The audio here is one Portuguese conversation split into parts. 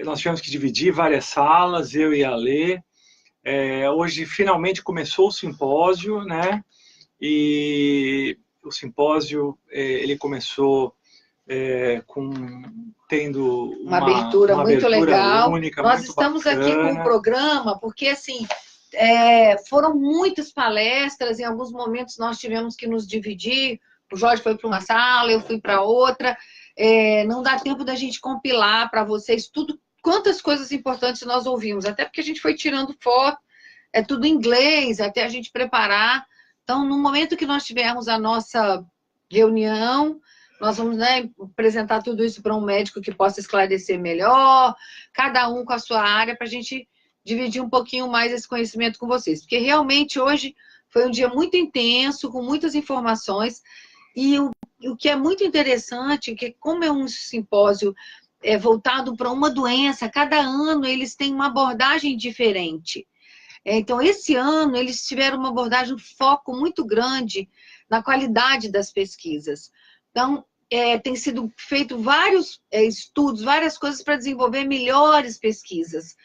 nós tivemos que dividir várias salas, eu e a Lê. Hoje, finalmente, começou o simpósio, né? E o simpósio, ele começou tendo uma abertura muito legal. Única, nós muito estamos bacana. Aqui com o programa, porque, assim, foram muitas palestras, em alguns momentos nós tivemos que nos dividir, o Jorge foi para uma sala, eu fui para outra, não dá tempo da gente compilar para vocês tudo, quantas coisas importantes nós ouvimos, até porque a gente foi tirando foto, é tudo em inglês, até a gente preparar. Então, no momento que nós tivermos a nossa reunião, nós vamos, né, apresentar tudo isso para um médico que possa esclarecer melhor, cada um com a sua área, para a gente dividir um pouquinho mais esse conhecimento com vocês. Porque realmente hoje foi um dia muito intenso, com muitas informações, e o que é muito interessante é que, como é um simpósio voltado para uma doença, cada ano eles têm uma abordagem diferente. Então, esse ano, eles tiveram uma abordagem, um foco muito grande na qualidade das pesquisas. Então, tem sido feito vários estudos, várias coisas para desenvolver melhores pesquisas.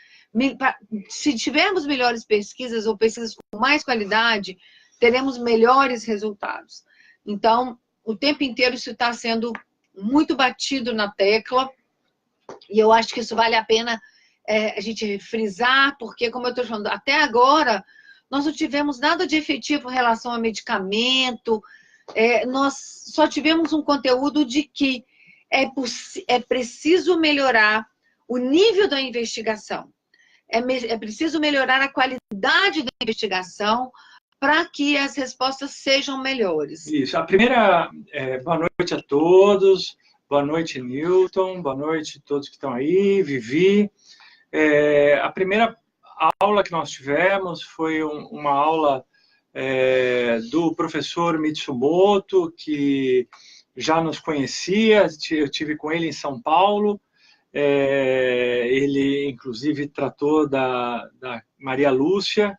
Se tivermos melhores pesquisas ou pesquisas com mais qualidade, teremos melhores resultados. Então, o tempo inteiro isso está sendo muito batido na tecla, e eu acho que isso vale a pena a gente frisar, porque, como eu estou falando, até agora, nós não tivemos nada de efetivo em relação a medicamento, nós só tivemos um conteúdo de que é preciso melhorar o nível da investigação, é preciso melhorar a qualidade da investigação para que as respostas sejam melhores. Isso. A primeira, boa noite a todos, boa noite, Newton, boa noite a todos que estão aí, Vivi. A primeira aula que nós tivemos foi uma aula do professor Mitsumoto, que já nos conhecia, eu tive com ele em São Paulo, ele inclusive tratou da Maria Lúcia,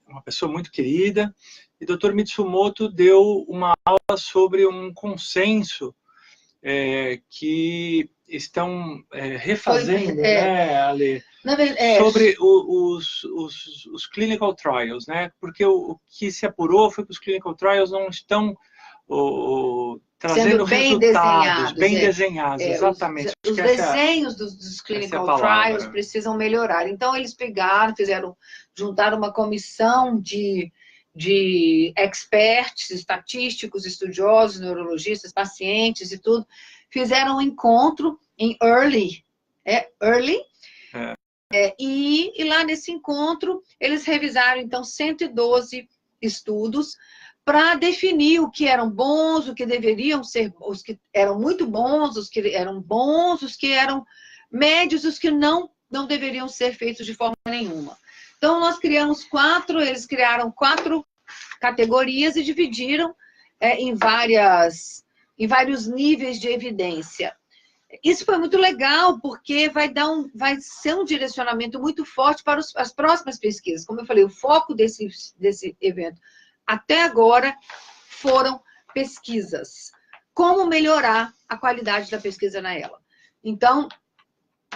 uma pessoa muito querida, e o Dr. Mitsumoto deu uma aula sobre um consenso que estão refazendo, né, Ale? Sobre os clinical trials, né? Porque o que se apurou foi que os clinical trials não estão trazendo resultados bem desenhados, exatamente. Os desenhos dos clinical trials precisam melhorar. Então, eles juntaram uma comissão de experts, estatísticos, estudiosos, neurologistas, pacientes e tudo, fizeram um encontro em Early, e lá nesse encontro, eles revisaram, então, 112 estudos para definir o que eram bons, o que deveriam ser, os que eram muito bons, os que eram bons, os que eram médios, os que não deveriam ser feitos de forma nenhuma. Então, nós criamos eles criaram 4 categorias e dividiram em vários níveis de evidência. Isso foi muito legal, porque vai ser um direcionamento muito forte para as próximas pesquisas. Como eu falei, o foco desse evento até agora foram pesquisas. Como melhorar a qualidade da pesquisa na ELA. Então,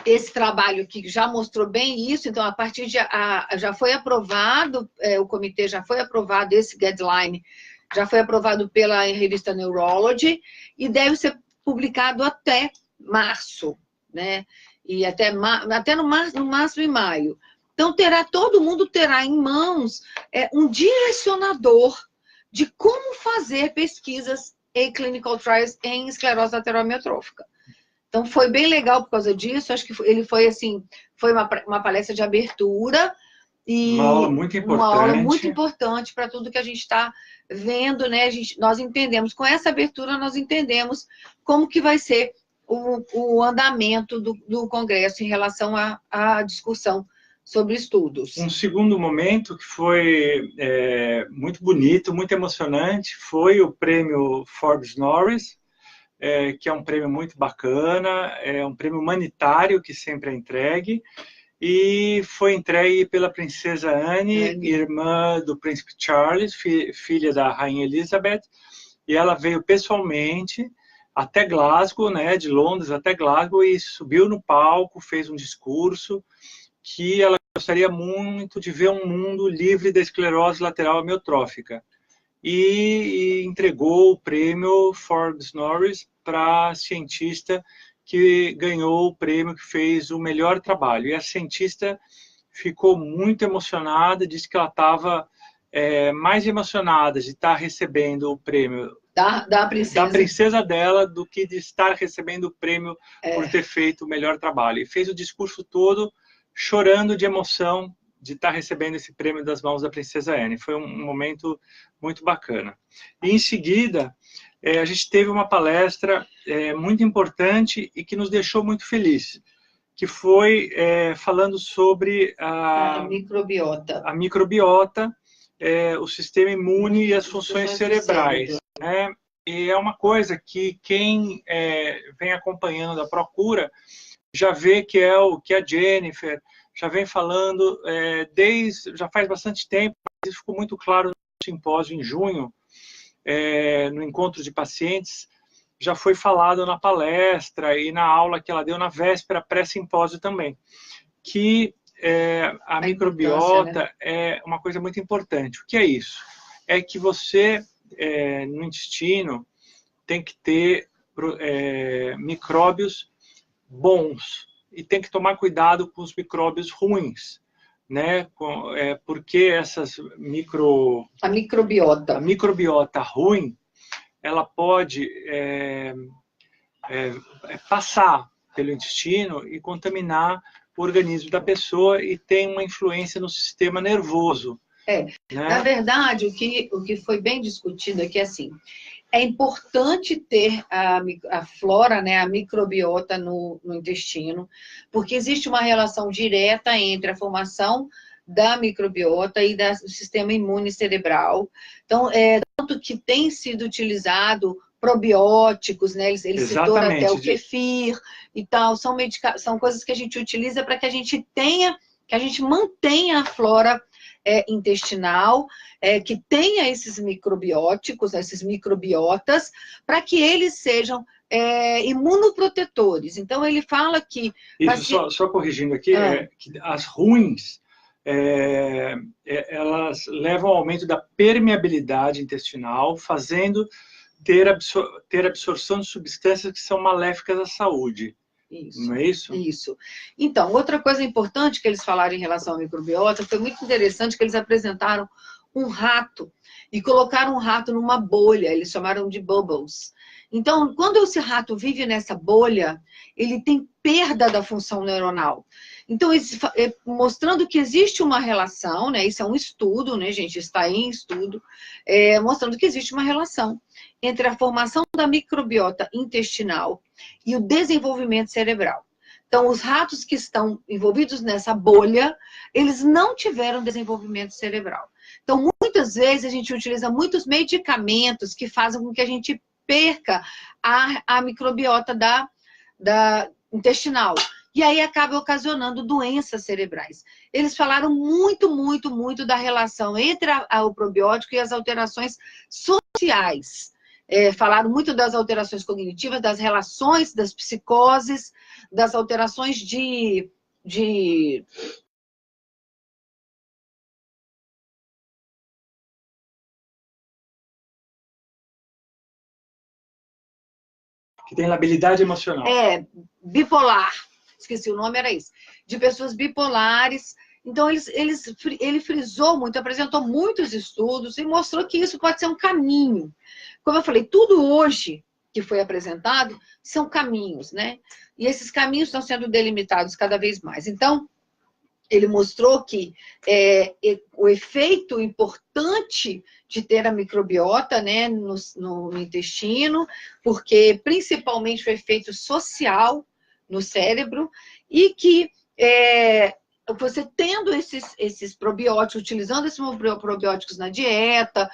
esse trabalho aqui já mostrou bem isso, então, a partir já foi aprovado, o comitê já foi aprovado, esse guideline já foi aprovado pela revista Neurology, e deve ser publicado até março, né? E até no máximo em maio. Então, todo mundo terá em mãos um direcionador de como fazer pesquisas em clinical trials em esclerose lateral amiotrófica. Então, foi bem legal por causa disso. Acho que ele foi, assim, foi uma palestra de abertura e uma aula muito importante para tudo que a gente está vendo, né? Nós entendemos, com essa abertura, nós entendemos como que vai ser o andamento do Congresso em relação à discussão sobre estudos. Um segundo momento que foi muito bonito, muito emocionante, foi o prêmio Forbes Norris, que é um prêmio muito bacana, é um prêmio humanitário que sempre é entregue, e foi entregue pela princesa Anne, irmã do príncipe Charles, filha da rainha Elizabeth, e ela veio pessoalmente até Glasgow, né, de Londres até Glasgow, e subiu no palco, fez um discurso que ela gostaria muito de ver um mundo livre da esclerose lateral amiotrófica. E entregou o prêmio Forbes Norris para a cientista que ganhou o prêmio, que fez o melhor trabalho. E a cientista ficou muito emocionada, disse que ela estava mais emocionada de estar recebendo o prêmio da princesa dela do que de estar recebendo o prêmio por ter feito o melhor trabalho. E fez o discurso todo chorando de emoção de estar recebendo esse prêmio das mãos da princesa Anne. Foi um momento muito bacana. E em seguida, a gente teve uma palestra muito importante e que nos deixou muito felizes, que foi falando sobre a microbiota. A microbiota, o sistema imune e as funções cerebrais. Né? E é uma coisa que quem vem acompanhando a Procura já vê que é o que a Jennifer já vem falando já faz bastante tempo, mas isso ficou muito claro no simpósio em junho, no encontro de pacientes, já foi falado na palestra e na aula que ela deu na véspera pré-simpósio também, que a microbiota, né, é uma coisa muito importante. O que é isso? É que você, no intestino, tem que ter micróbios bons e tem que tomar cuidado com os micróbios ruins, né? Porque a microbiota ruim, ela pode passar pelo intestino e contaminar o organismo da pessoa e tem uma influência no sistema nervoso. Né? Na verdade, o que foi bem discutido aqui é assim: é importante ter a flora, né, a microbiota no intestino, porque existe uma relação direta entre a formação da microbiota e do sistema imune cerebral. Então, tanto que tem sido utilizado probióticos, né? Ele citou até o kefir e tal, são coisas que a gente utiliza para que a gente mantenha a flora intestinal, que tenha esses microbióticos, esses microbiotas, para que eles sejam imunoprotetores. Então, ele fala que... Isso, só corrigindo aqui, que as ruins, elas levam ao aumento da permeabilidade intestinal, fazendo ter absorção de substâncias que são maléficas à saúde. Isso, não é isso? Isso. Então, outra coisa importante que eles falaram em relação à microbiota foi muito interessante que eles apresentaram um rato e colocaram um rato numa bolha, eles chamaram de bubbles. Então, quando esse rato vive nessa bolha, ele tem perda da função neuronal. Então, mostrando que existe uma relação, né? Isso é um estudo, né, gente? Está em estudo, mostrando que existe uma relação entre a formação da microbiota intestinal e o desenvolvimento cerebral. Então, os ratos que estão envolvidos nessa bolha, eles não tiveram desenvolvimento cerebral. Então, muitas vezes, a gente utiliza muitos medicamentos que fazem com que a gente perca a microbiota da intestinal. E aí acaba ocasionando doenças cerebrais. Eles falaram muito, muito, muito da relação entre o probiótico e as alterações sociais. Falaram muito das alterações cognitivas, das relações, das psicoses, das alterações de que tem labilidade emocional. Bipolar. Esqueci, o nome era isso. De pessoas bipolares. Então, ele frisou muito, apresentou muitos estudos e mostrou que isso pode ser um caminho. Como eu falei, tudo hoje que foi apresentado são caminhos, né? E esses caminhos estão sendo delimitados cada vez mais. Então, ele mostrou que o efeito importante de ter a microbiota, né, no intestino, porque principalmente o efeito social no cérebro, e que você tendo esses probióticos, utilizando esses probióticos na dieta,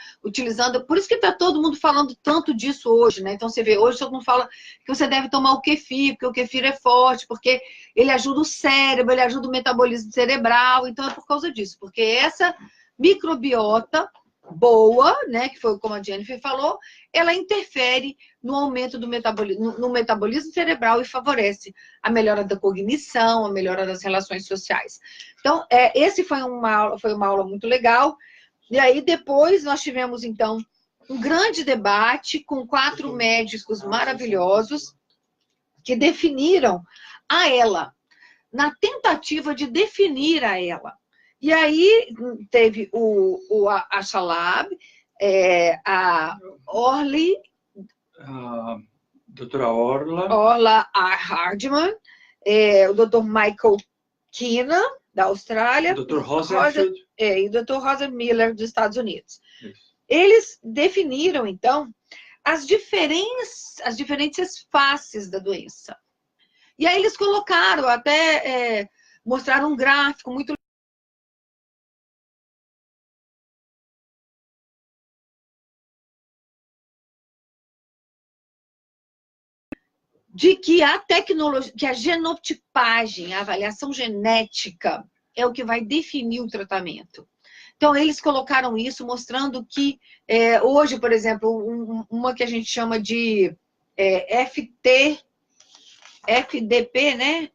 por isso que está todo mundo falando tanto disso hoje, né? Então você vê, hoje todo mundo fala que você deve tomar o kefir, porque o kefir é forte, porque ele ajuda o cérebro, ele ajuda o metabolismo cerebral, então é por causa disso, porque essa microbiota boa, né, que foi como a Jennifer falou, ela interfere no aumento do metabolismo, no metabolismo cerebral e favorece a melhora da cognição, a melhora das relações sociais. Então, esse foi uma aula muito legal. E aí, depois, nós tivemos, então, um grande debate com 4 médicos maravilhosos que definiram a ela, na tentativa de definir a ela. E aí teve a Shalab, a Orly, a doutora Orla Hardman, o doutor Michael Keenan, da Austrália, o Dr. Rosenfield e o Dr. Roger Miller, dos Estados Unidos. Isso. Eles definiram, então, as diferentes faces da doença. E aí eles colocaram, até mostraram um gráfico muito de que a tecnologia, que a genotipagem, a avaliação genética, é o que vai definir o tratamento. Então, eles colocaram isso, mostrando que hoje, por exemplo, uma que a gente chama de FDP, né?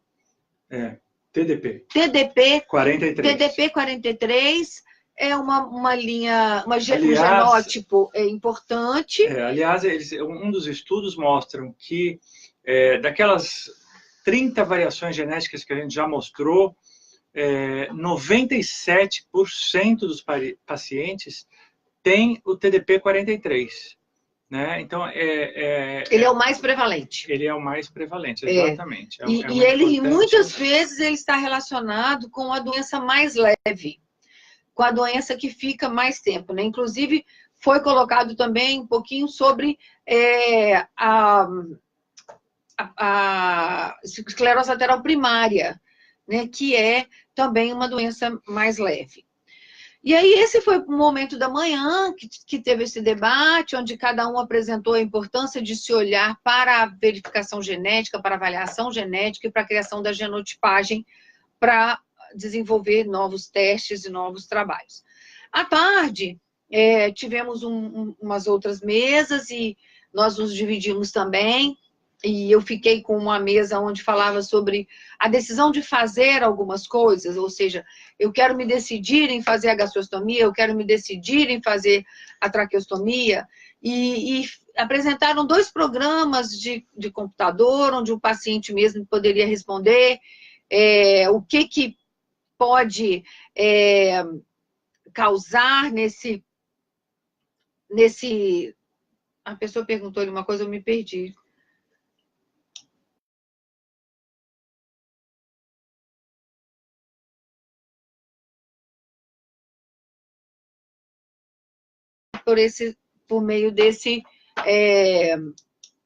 TDP. TDP 43. TDP 43 é uma linha, um genótipo importante. Aliás, um dos estudos mostram que daquelas 30 variações genéticas que a gente já mostrou, 97% dos pacientes têm o TDP 43. Né? Então, ele é o mais prevalente. Ele é o mais prevalente, exatamente. E ele, muitas vezes, ele está relacionado com a doença mais leve, com a doença que fica mais tempo. Né? Inclusive, foi colocado também um pouquinho sobre a esclerose lateral primária, né? Que é também uma doença mais leve. E aí, esse foi o momento da manhã que teve esse debate, onde cada um apresentou a importância de se olhar para a verificação genética, para a avaliação genética e para a criação da genotipagem para desenvolver novos testes e novos trabalhos. À tarde, tivemos umas outras mesas e nós nos dividimos também. E eu fiquei com uma mesa onde falava sobre a decisão de fazer algumas coisas, ou seja, eu quero me decidir em fazer a gastrostomia, eu quero me decidir em fazer a traqueostomia, e apresentaram 2 programas de computador, onde o paciente mesmo poderia responder o que pode causar nesse... A pessoa perguntou-lhe uma coisa, eu me perdi. Por meio desse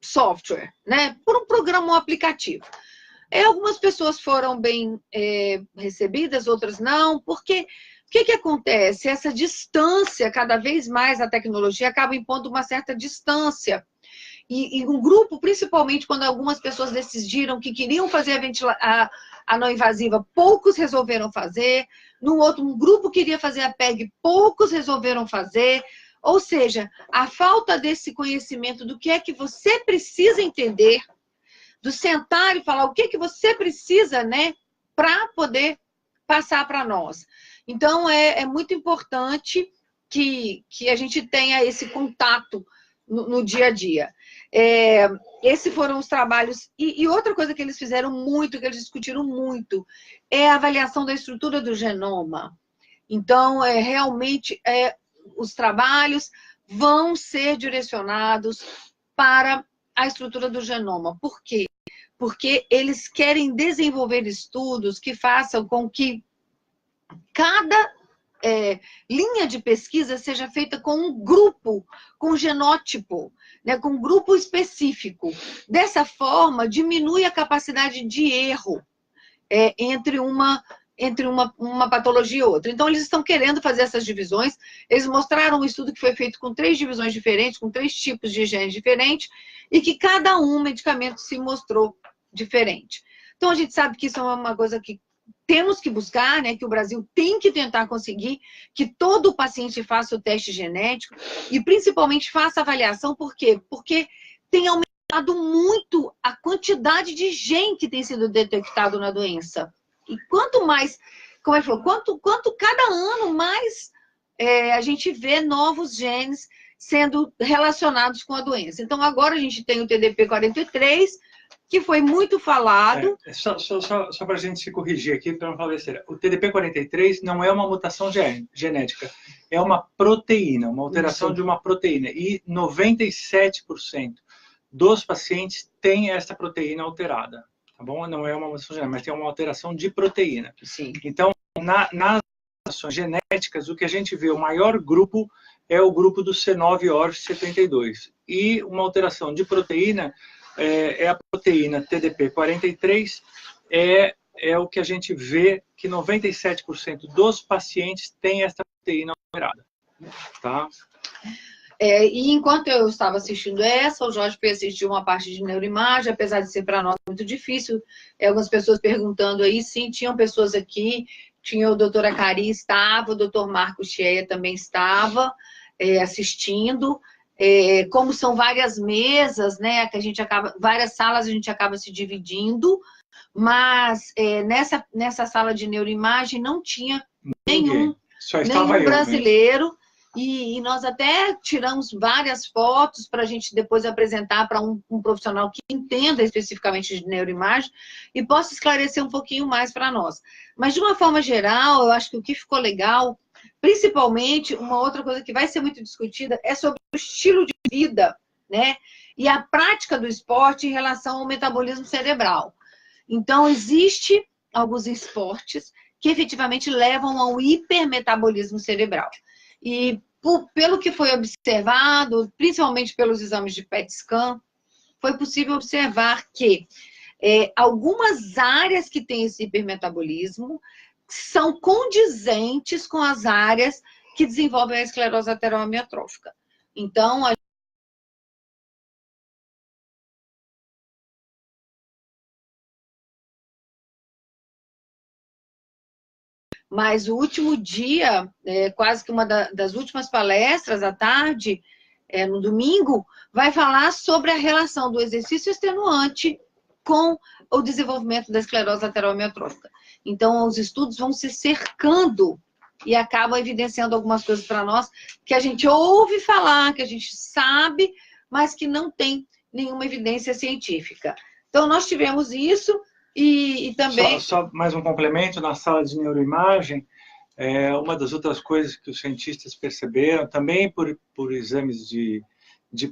software, né? Por um programa, um aplicativo. Algumas pessoas foram bem recebidas, outras não, porque o que acontece? Essa distância, cada vez mais a tecnologia acaba impondo uma certa distância. E um grupo, principalmente quando algumas pessoas decidiram que queriam fazer a não invasiva, poucos resolveram fazer. Um grupo queria fazer a PEG, poucos resolveram fazer. Ou seja, a falta desse conhecimento do que é que você precisa entender, do sentar e falar o que você precisa, né, para poder passar para nós. Então, é muito importante que a gente tenha esse contato no dia a dia. Esses foram os trabalhos. E outra coisa que eles fizeram muito, que eles discutiram muito, é a avaliação da estrutura do genoma. Então, realmente, os trabalhos vão ser direcionados para a estrutura do genoma. Por quê? Porque eles querem desenvolver estudos que façam com que cada linha de pesquisa seja feita com um grupo, com um genótipo, né, com um grupo específico. Dessa forma, diminui a capacidade de erro entre uma patologia e outra. Então, eles estão querendo fazer essas divisões. Eles mostraram um estudo que foi feito com 3 divisões diferentes, com 3 tipos de genes diferentes, e que cada medicamento se mostrou diferente. Então, a gente sabe que isso é uma coisa que temos que buscar, né, que o Brasil tem que tentar conseguir que todo paciente faça o teste genético e principalmente faça avaliação. Por quê? Porque tem aumentado muito a quantidade de gene que tem sido detectado na doença. E quanto mais, como ele falou, quanto cada ano mais a gente vê novos genes sendo relacionados com a doença. Então, agora a gente tem o TDP-43, que foi muito falado. Só para a gente se corrigir aqui, para não falar besteira. O TDP-43 não é uma mutação genética, é uma proteína, uma alteração de uma proteína. E 97% dos pacientes têm essa proteína alterada. Tá bom? Não é uma mutação genética, mas tem uma alteração de proteína. Sim. Então, nas mutações genéticas, o que a gente vê, o maior grupo é o grupo do C9orf72. E uma alteração de proteína é a proteína TDP-43, é o que a gente vê que 97% dos pacientes têm essa proteína alterada. Tá? E enquanto eu estava assistindo essa, o Jorge foi assistir uma parte de neuroimagem, apesar de ser para nós muito difícil. Algumas pessoas perguntando aí, sim, tinham pessoas aqui, tinha o doutor Acari estava, o doutor Marcos Cheia também estava assistindo. Como são várias mesas, né, que a gente acaba, várias salas a gente acaba se dividindo, mas nessa sala de neuroimagem não tinha nenhum brasileiro. E nós até tiramos várias fotos para a gente depois apresentar para um profissional que entenda especificamente de neuroimagem e possa esclarecer um pouquinho mais para nós. Mas, de uma forma geral, eu acho que o que ficou legal, principalmente, uma outra coisa que vai ser muito discutida é sobre o estilo de vida, né? E a prática do esporte em relação ao metabolismo cerebral. Então, existe alguns esportes que efetivamente levam ao hipermetabolismo cerebral. E pelo que foi observado, principalmente pelos exames de PET scan, foi possível observar que algumas áreas que têm esse hipermetabolismo são condizentes com as áreas que desenvolvem a esclerose lateral amiotrófica. Então, mas o último dia, quase que uma das últimas palestras à tarde, no domingo, vai falar sobre a relação do exercício extenuante com o desenvolvimento da esclerose lateral amiotrófica. Então, os estudos vão se cercando e acabam evidenciando algumas coisas para nós que a gente ouve falar, que a gente sabe, mas que não tem nenhuma evidência científica. Então, nós tivemos isso. E também... Só mais um complemento, na sala de neuroimagem, uma das outras coisas que os cientistas perceberam, também por exames de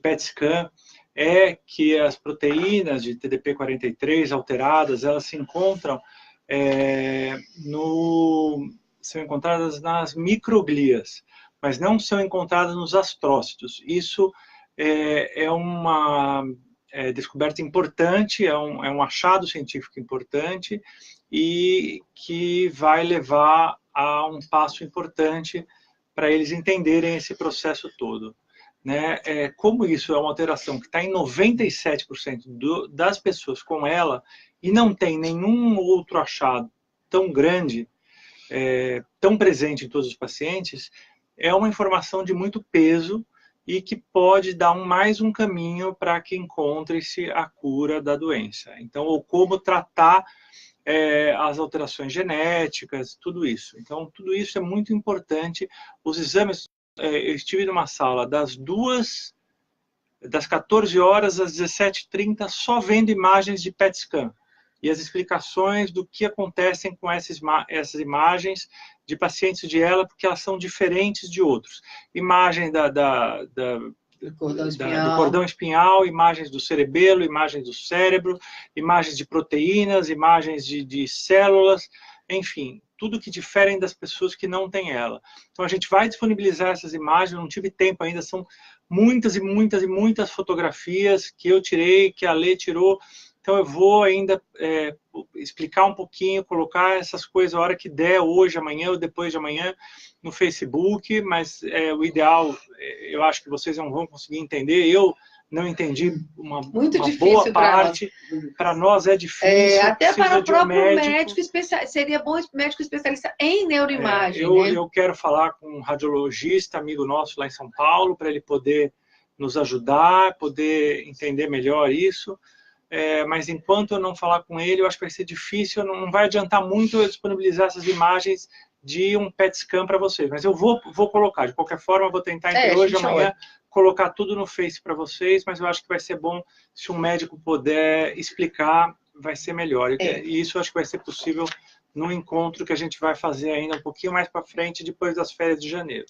PET scan, é que as proteínas de TDP-43 alteradas, elas se encontram, são encontradas nas microglias, mas não são encontradas nos astrócitos. Isso é uma... descoberta importante, é um achado científico importante e que vai levar a um passo importante para eles entenderem esse processo todo. Né? Como isso é uma alteração que está em 97% das pessoas com ela e não tem nenhum outro achado tão grande, tão presente em todos os pacientes, é uma informação de muito peso e que pode dar mais um caminho para que encontre-se a cura da doença. Então, ou como tratar as alterações genéticas, tudo isso. Então, tudo isso é muito importante. Os exames, eu estive numa sala das 14 horas às 17h30, só vendo imagens de PET scan e as explicações do que acontecem com essas imagens de pacientes de ELA, porque elas são diferentes de outros. Imagem do cordão espinhal, imagens do cerebelo, imagens do cérebro, imagens de proteínas, imagens de células, enfim, tudo que diferem das pessoas que não têm ELA. Então, a gente vai disponibilizar essas imagens, não tive tempo ainda, são muitas e muitas e muitas fotografias que eu tirei, que a Lê tirou. Então, eu vou ainda explicar um pouquinho, colocar essas coisas a hora que der, hoje, amanhã ou depois de amanhã, no Facebook, mas o ideal, eu acho que vocês não vão conseguir entender. Eu não entendi uma difícil boa parte. Para nós é difícil. Até para o próprio médico especialista. Seria bom médico especialista em neuroimagem. Eu quero falar com um radiologista, amigo nosso lá em São Paulo, para ele poder nos ajudar, poder entender melhor isso. Mas enquanto eu não falar com ele, eu acho que vai ser difícil, não vai adiantar muito eu disponibilizar essas imagens de um PET scan para vocês. Mas eu vou colocar, de qualquer forma, eu vou tentar entre hoje e amanhã colocar tudo no Face para vocês, mas eu acho que vai ser bom se um médico puder explicar, vai ser melhor. E isso eu acho que vai ser possível no encontro que a gente vai fazer ainda um pouquinho mais para frente, depois das férias de janeiro.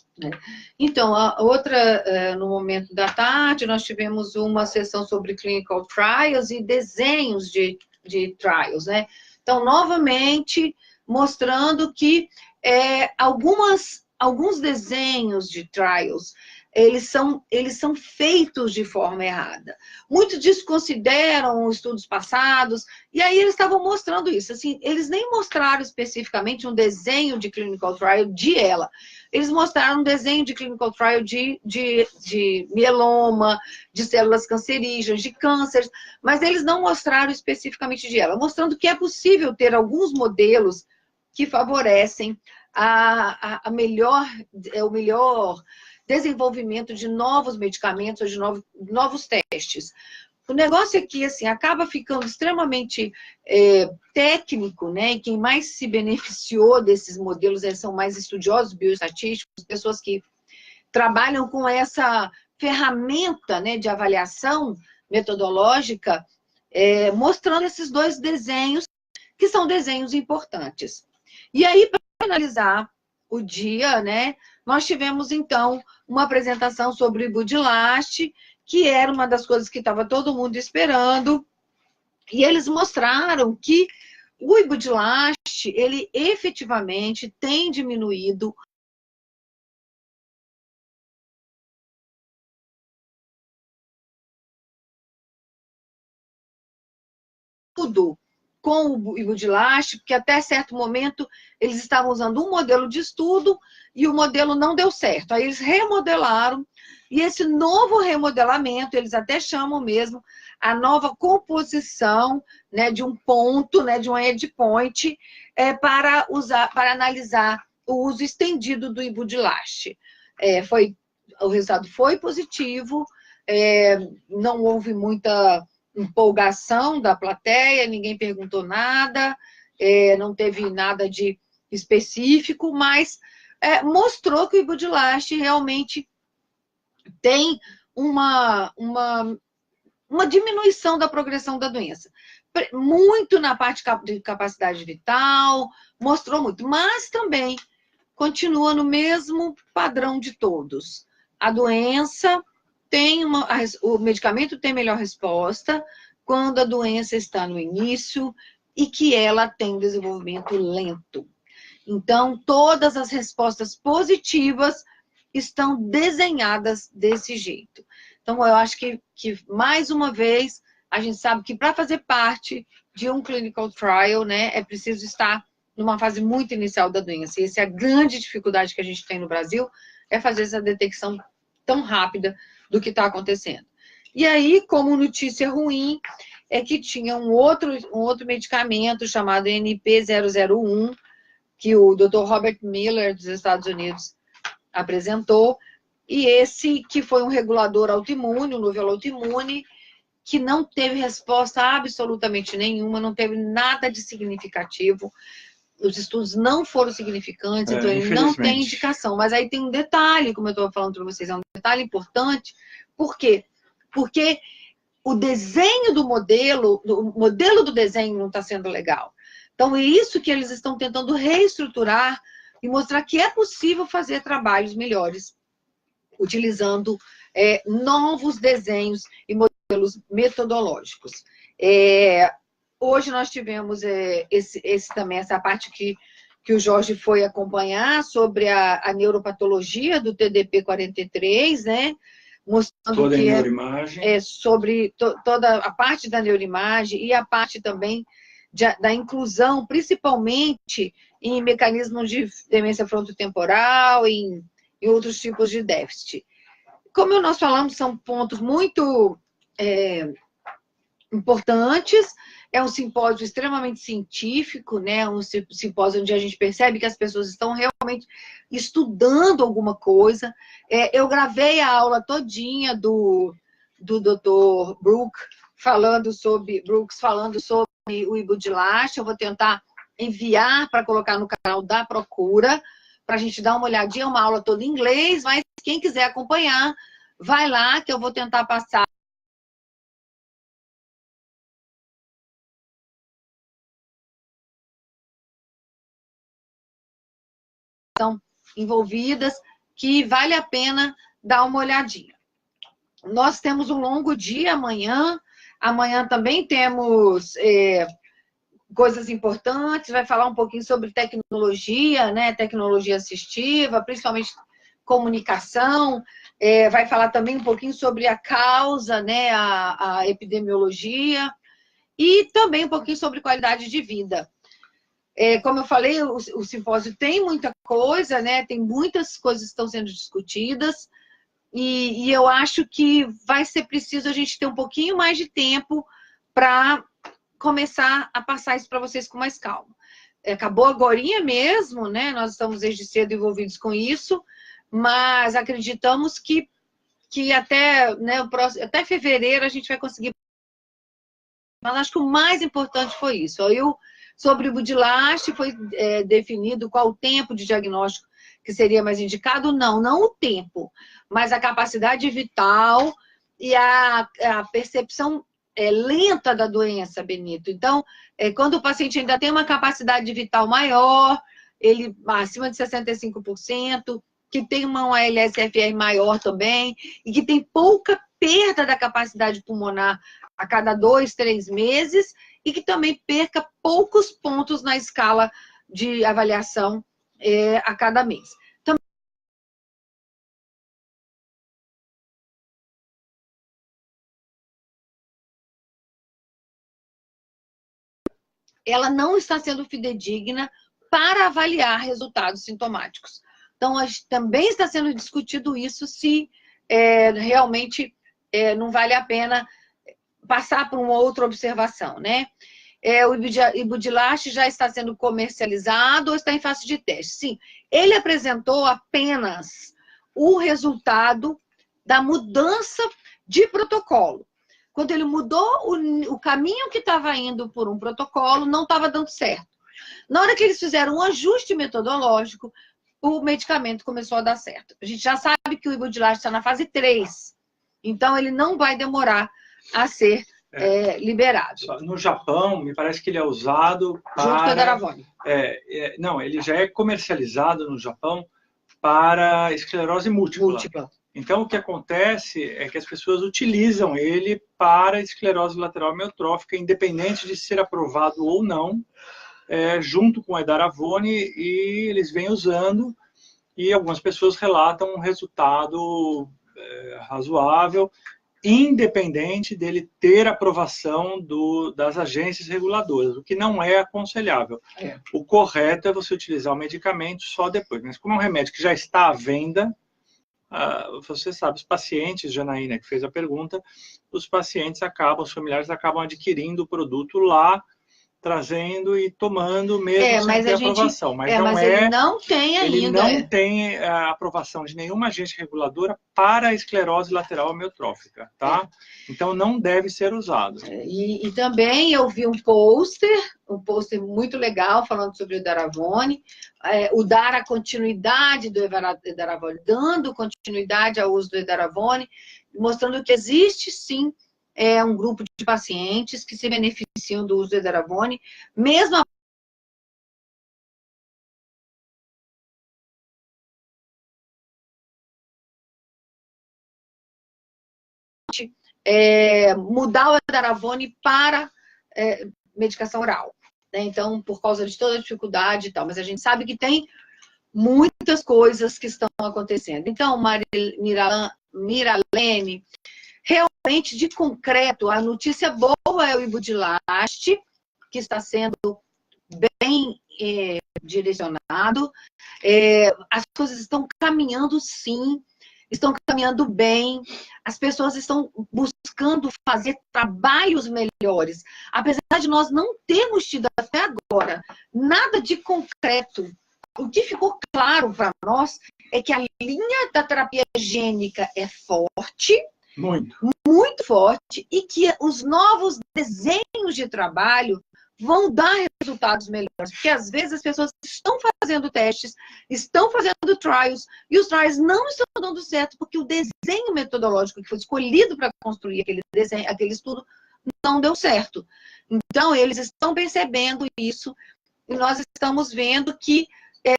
Então, a outra, no momento da tarde, nós tivemos uma sessão sobre clinical trials e desenhos de trials, né? Então, novamente, mostrando que alguns desenhos de trials, eles são feitos de forma errada. Muitos desconsideram estudos passados, e aí eles estavam mostrando isso. Assim, eles nem mostraram especificamente um desenho de clinical trial de ela. Eles mostraram um desenho de clinical trial de mieloma, de células cancerígenas, de cânceres, mas eles não mostraram especificamente de ela, mostrando que é possível ter alguns modelos que favorecem o melhor desenvolvimento de novos medicamentos, de novos testes. O negócio é que, assim, acaba ficando extremamente técnico, né? E quem mais se beneficiou desses modelos são mais estudiosos bioestatísticos, pessoas que trabalham com essa ferramenta, né, de avaliação metodológica, mostrando esses dois desenhos, que são desenhos importantes. E aí, para finalizar o dia, né, nós tivemos, então, uma apresentação sobre o Ibudilaste, que era uma das coisas que estava todo mundo esperando, e eles mostraram que o Ibudilaste, ele efetivamente tem diminuído tudo com o Ibudilaste, porque até certo momento eles estavam usando um modelo de estudo e o modelo não deu certo. Aí eles remodelaram, e esse novo remodelamento, eles até chamam mesmo a nova composição, né, de um ponto, né, de um endpoint, para analisar o uso estendido do Ibudilaste. O resultado foi positivo, não houve muita empolgação da plateia, ninguém perguntou nada, não teve nada de específico, mas mostrou que o Ibudilaste realmente tem uma diminuição da progressão da doença. Muito na parte de capacidade vital, mostrou muito, mas também continua no mesmo padrão de todos. A doença o medicamento tem melhor resposta quando a doença está no início e que ela tem desenvolvimento lento. Então, todas as respostas positivas estão desenhadas desse jeito. Então, eu acho que mais uma vez, a gente sabe que para fazer parte de um clinical trial, né, é preciso estar numa fase muito inicial da doença. E essa é a grande dificuldade que a gente tem no Brasil, é fazer essa detecção tão rápida do que está acontecendo. E aí, como notícia ruim, é que tinha um outro medicamento chamado NP001, que o Dr. Robert Miller, dos Estados Unidos, apresentou, e esse que foi um regulador autoimune, um novel autoimune, que não teve resposta absolutamente nenhuma, não teve nada de significativo, os estudos não foram significantes, então ele não tem indicação. Mas aí tem um detalhe, como eu estou falando para vocês, é um detalhe importante. Por quê? Porque o desenho do modelo do desenho não está sendo legal. Então é isso que eles estão tentando reestruturar e mostrar que é possível fazer trabalhos melhores, utilizando novos desenhos e modelos metodológicos. Hoje nós tivemos também essa parte que o Jorge foi acompanhar sobre a neuropatologia do TDP-43, né? Mostrando toda que a neuroimagem. Sobre toda a parte da neuroimagem e a parte também da inclusão, principalmente em mecanismos de demência frontotemporal e em outros tipos de déficit. Como nós falamos, são pontos muito importantes. É um simpósio extremamente científico, né? Um simpósio onde a gente percebe que as pessoas estão realmente estudando alguma coisa. Eu gravei a aula todinha do Dr. Brooks falando sobre o Ibudilash. Eu vou tentar enviar para colocar no canal da Procura, para a gente dar uma olhadinha, uma aula toda em inglês, mas quem quiser acompanhar, vai lá que eu vou tentar passar envolvidas, que vale a pena dar uma olhadinha. Nós temos um longo dia amanhã. Amanhã também temos coisas importantes. Vai falar um pouquinho sobre tecnologia, né? Tecnologia assistiva, principalmente comunicação. Vai falar também um pouquinho sobre a causa, né? A epidemiologia. E também um pouquinho sobre qualidade de vida. Como eu falei, o simpósio tem muita coisa, né? Tem muitas coisas que estão sendo discutidas. E eu acho que vai ser preciso a gente ter um pouquinho mais de tempo para começar a passar isso para vocês com mais calma. Acabou agorinha mesmo, né? Nós estamos desde cedo envolvidos com isso, mas acreditamos que até, né, até fevereiro a gente vai conseguir. Mas acho que o mais importante foi isso. Sobre o Ibudilash, foi definido qual o tempo de diagnóstico que seria mais indicado. Não o tempo, mas a capacidade vital e a percepção lenta da doença, Benito. Então, quando o paciente ainda tem uma capacidade vital maior, ele acima de 65%, que tem uma ALSFR maior também, e que tem pouca perda da capacidade pulmonar a cada 2, 3 meses, e que também perca poucos pontos na escala de avaliação a cada mês. Ela não está sendo fidedigna para avaliar resultados sintomáticos. Então, também está sendo discutido isso, se realmente não vale a pena passar por uma outra observação, né? O Ibudilash já está sendo comercializado ou está em fase de teste? Sim, ele apresentou apenas o resultado da mudança de protocolo. Quando ele mudou o caminho que estava indo por um protocolo, não estava dando certo. Na hora que eles fizeram um ajuste metodológico, o medicamento começou a dar certo. A gente já sabe que o Ibudilash está na fase 3, então ele não vai demorar a ser liberado. No Japão, me parece que ele é usado para... Junto com o Edaravone. Não, ele já é comercializado no Japão para esclerose múltipla. Então, o que acontece é que as pessoas utilizam ele para esclerose lateral amiotrófica, independente de ser aprovado ou não, junto com o Edaravone, e eles vêm usando, e algumas pessoas relatam um resultado razoável, independente dele ter aprovação das agências reguladoras, o que não é aconselhável. O correto é você utilizar o medicamento só depois. Mas como é um remédio que já está à venda, você sabe, os pacientes, Janaína, que fez a pergunta, os familiares acabam adquirindo o produto lá, trazendo e tomando mesmo sem ter aprovação. Mas ele não tem ainda. Ele não tem a aprovação de nenhuma agência reguladora para a esclerose lateral amiotrófica, tá? Então não deve ser usado. E também eu vi um pôster muito legal falando sobre o Edaravone, o dar a continuidade do Edaravone, dando continuidade ao uso do Edaravone, mostrando que existe sim um grupo de pacientes que se beneficiam do uso do Edaravone, mesmo mudar o Edaravone para medicação oral, né? Então, por causa de toda a dificuldade e tal, mas a gente sabe que tem muitas coisas que estão acontecendo. Então, Miralene, realmente, de concreto, a notícia boa é o Ibudilash, que está sendo bem direcionado. As coisas estão caminhando, sim. estão caminhando bem, as pessoas estão buscando fazer trabalhos melhores. Apesar de nós não termos tido até agora nada de concreto, o que ficou claro para nós é que a linha da terapia gênica é forte, muito forte, e que os novos desenhos de trabalho vão dar resultados melhores, porque às vezes as pessoas estão fazendo testes, estão fazendo trials, e os trials não estão dando certo, porque o desenho metodológico que foi escolhido para construir aquele desenho, aquele estudo, não deu certo. Então, eles estão percebendo isso, e nós estamos vendo que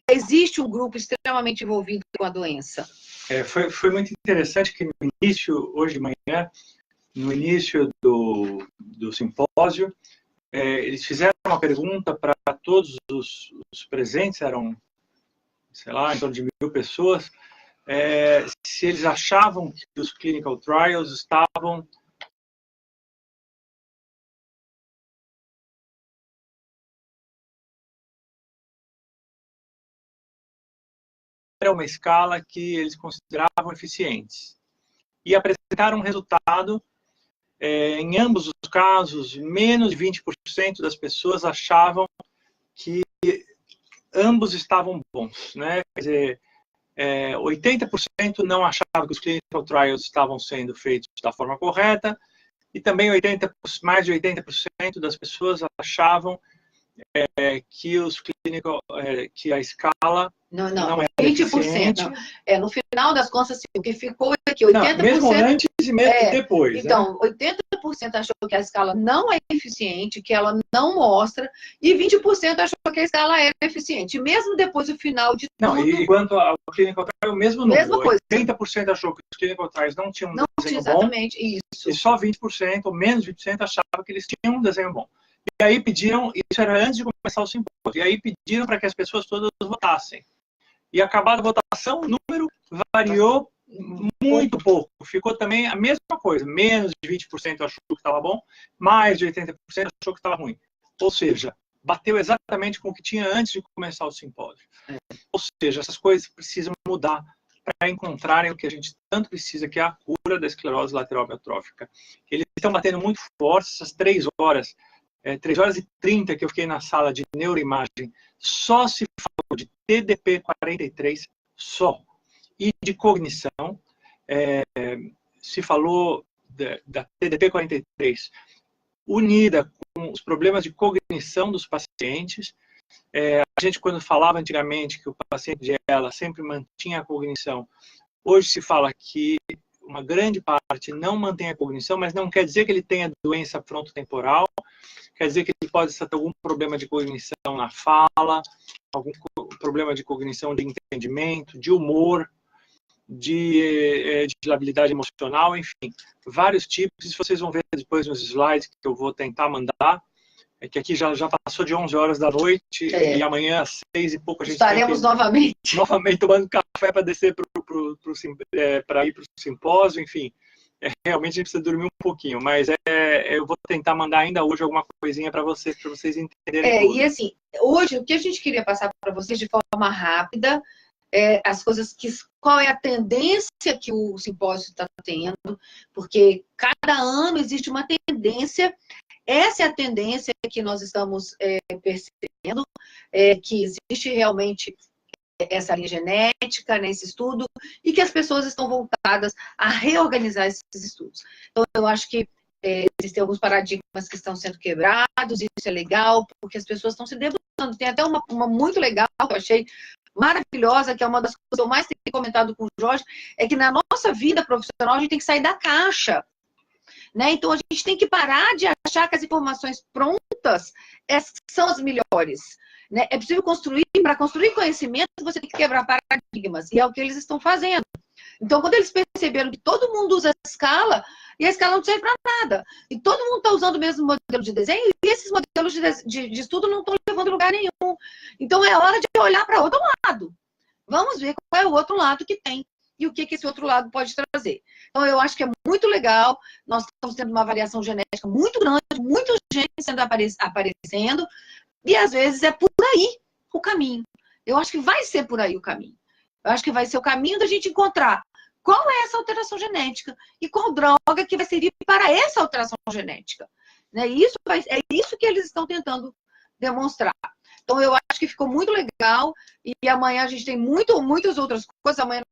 existe um grupo extremamente envolvido com a doença. Foi muito interessante que no início, hoje de manhã, no início do simpósio, eles fizeram uma pergunta para todos os presentes, eram, sei lá, em torno de 1000 pessoas, se eles achavam que os clinical trials estavam era uma escala que eles consideravam eficientes. E apresentaram um resultado, em ambos os casos, menos de 20% das pessoas achavam que ambos estavam bons, né? Quer dizer, 80% não achavam que os clinical trials estavam sendo feitos da forma correta, e também mais de 80% das pessoas achavam que que a escala não é 20%. No final das contas, assim, o que ficou é que 80%... Não, mesmo antes e mesmo depois. Então, né? 80% achou que a escala não é eficiente, que ela não mostra, e 20% achou que a escala era eficiente. Mesmo depois do final de tudo... Não, e quanto ao clinical trial, o mesmo número. Mesma coisa. 80% achou que os clinical trials não tinham um desenho exatamente bom. Isso. E só 20%, ou menos de 20%, achavam que eles tinham um desenho bom. E aí pediram, isso era antes de começar o simpósio, e aí pediram para que as pessoas todas votassem. E acabada a votação, o número variou muito pouco. Ficou também a mesma coisa. Menos de 20% achou que estava bom, mais de 80% achou que estava ruim. Ou seja, bateu exatamente com o que tinha antes de começar o simpósio. Ou seja, essas coisas precisam mudar para encontrarem o que a gente tanto precisa, que é a cura da esclerose lateral amiotrófica. Eles estão batendo muito forte essas 3 horas. 3 horas e 30 que eu fiquei na sala de neuroimagem, só se falou de TDP-43, só. E de cognição, se falou da TDP-43 unida com os problemas de cognição dos pacientes. A gente, quando falava antigamente que o paciente de ELA sempre mantinha a cognição, hoje se fala que uma grande parte não mantém a cognição, mas não quer dizer que ele tenha doença frontotemporal, quer dizer que ele pode ter algum problema de cognição na fala, algum problema de cognição de entendimento, de humor, de habilidade emocional, enfim, vários tipos. Isso vocês vão ver depois nos slides que eu vou tentar mandar. Que aqui já passou de 11 horas da noite e amanhã às 6 e pouco a gente estaremos novamente tomando café para descer para ir para o simpósio, enfim. Realmente a gente precisa dormir um pouquinho, mas eu vou tentar mandar ainda hoje alguma coisinha para vocês entenderem tudo. E assim, hoje o que a gente queria passar para vocês de forma rápida, as coisas qual é a tendência que o simpósio está tendo, porque cada ano existe uma tendência. Essa é a tendência que nós estamos percebendo, que existe realmente essa linha genética nesse estudo e que as pessoas estão voltadas a reorganizar esses estudos. Então, eu acho que existem alguns paradigmas que estão sendo quebrados, isso é legal, porque as pessoas estão se debruçando. Tem até uma muito legal que eu achei maravilhosa, que é uma das coisas que eu mais tenho comentado com o Jorge, é que na nossa vida profissional a gente tem que sair da caixa. Né? Então, a gente tem que parar de achar que as informações prontas são as melhores. Né? É possível construir, para construir conhecimento, você tem que quebrar paradigmas, e é o que eles estão fazendo. Então, quando eles perceberam que todo mundo usa a escala, e a escala não serve para nada, e todo mundo está usando o mesmo modelo de desenho, e esses modelos de estudo não estão levando a lugar nenhum. Então, é hora de olhar para outro lado. Vamos ver qual é o outro lado que tem. E o que esse outro lado pode trazer. Então, eu acho que é muito legal. Nós estamos tendo uma variação genética muito grande, muitos genes sendo aparecendo, e às vezes é por aí o caminho. Eu acho que vai ser por aí o caminho. Eu acho que vai ser o caminho da gente encontrar qual é essa alteração genética e qual droga que vai servir para essa alteração genética. Né? É isso que eles estão tentando demonstrar. Então, eu acho que ficou muito legal e amanhã a gente tem muitas outras coisas. Amanhã